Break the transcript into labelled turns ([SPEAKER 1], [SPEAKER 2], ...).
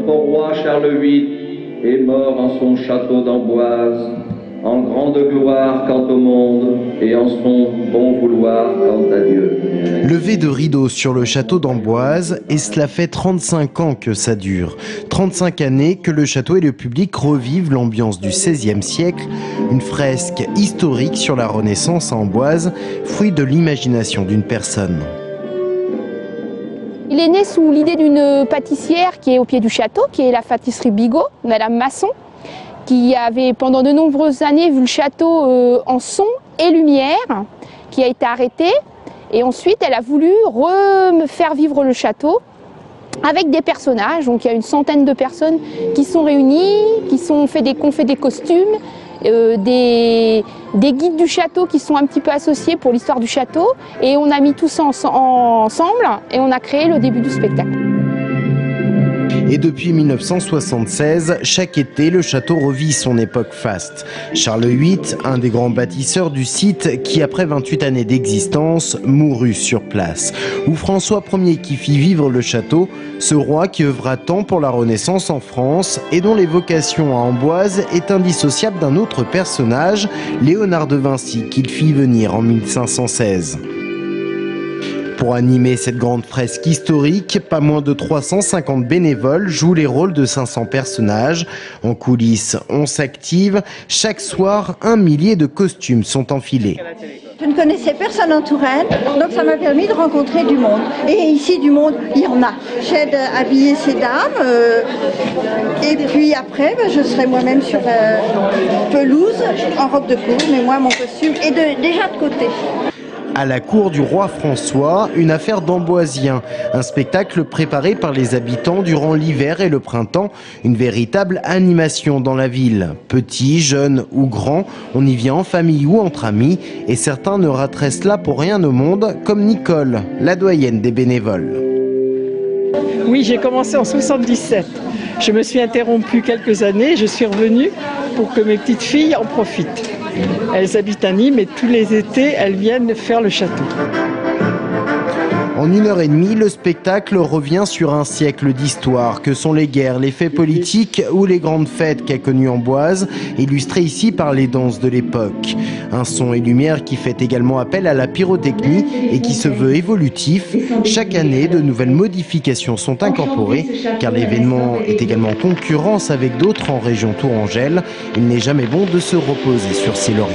[SPEAKER 1] Notre roi Charles VIII est mort en son château d'Amboise, en grande gloire quant au monde et en son bon vouloir quant à Dieu.
[SPEAKER 2] Levée de rideau sur le château d'Amboise, et cela fait 35 ans que ça dure. 35 années que le château et le public revivent l'ambiance du XVIe siècle, une fresque historique sur la Renaissance à Amboise, fruit de l'imagination d'une personne.
[SPEAKER 3] Il est né sous l'idée d'une pâtissière qui est au pied du château, qui est la pâtisserie Bigot, Madame Masson, qui avait pendant de nombreuses années vu le château en son et lumière, qui a été arrêtée. Et ensuite, elle a voulu faire vivre le château avec des personnages. Donc il y a une centaine de personnes qui sont réunies, qui ont fait des costumes, des guides du château qui sont un petit peu associés pour l'histoire du château. Et on a mis tout ça ensemble et on a créé le début du spectacle.
[SPEAKER 2] Et depuis 1976, chaque été, le château revit son époque faste. Charles VIII, un des grands bâtisseurs du site qui, après 28 années d'existence, mourut sur place. Ou François Ier qui fit vivre le château, ce roi qui œuvra tant pour la Renaissance en France et dont l'évocation à Amboise est indissociable d'un autre personnage, Léonard de Vinci, qu'il fit venir en 1516. Pour animer cette grande fresque historique, pas moins de 350 bénévoles jouent les rôles de 500 personnages. En coulisses, on s'active. Chaque soir, 1 millier de costumes sont enfilés.
[SPEAKER 4] Je ne connaissais personne en Touraine, donc ça m'a permis de rencontrer du monde. Et ici, du monde, il y en a. J'aide à habiller ces dames. Et puis après, je serai moi-même sur pelouse, en robe de cour, mais moi, mon costume est déjà de côté.
[SPEAKER 2] À la cour du roi François, une affaire d'Amboisiens, un spectacle préparé par les habitants durant l'hiver et le printemps, une véritable animation dans la ville. Petits, jeunes ou grands, on y vient en famille ou entre amis, et certains ne rateraient cela pour rien au monde, comme Nicole, la doyenne des bénévoles.
[SPEAKER 5] Oui, j'ai commencé en 77. Je me suis interrompue quelques années, je suis revenue pour que mes petites filles en profitent. Elles habitent à Nîmes et tous les étés, elles viennent faire le château.
[SPEAKER 2] En 1h30, le spectacle revient sur un siècle d'histoire que sont les guerres, les faits politiques ou les grandes fêtes qu'a connues Amboise, illustrées ici par les danses de l'époque. Un son et lumière qui fait également appel à la pyrotechnie et qui se veut évolutif. Chaque année, de nouvelles modifications sont incorporées car l'événement est également en concurrence avec d'autres en région tourangelle. Il n'est jamais bon de se reposer sur ses lauriers.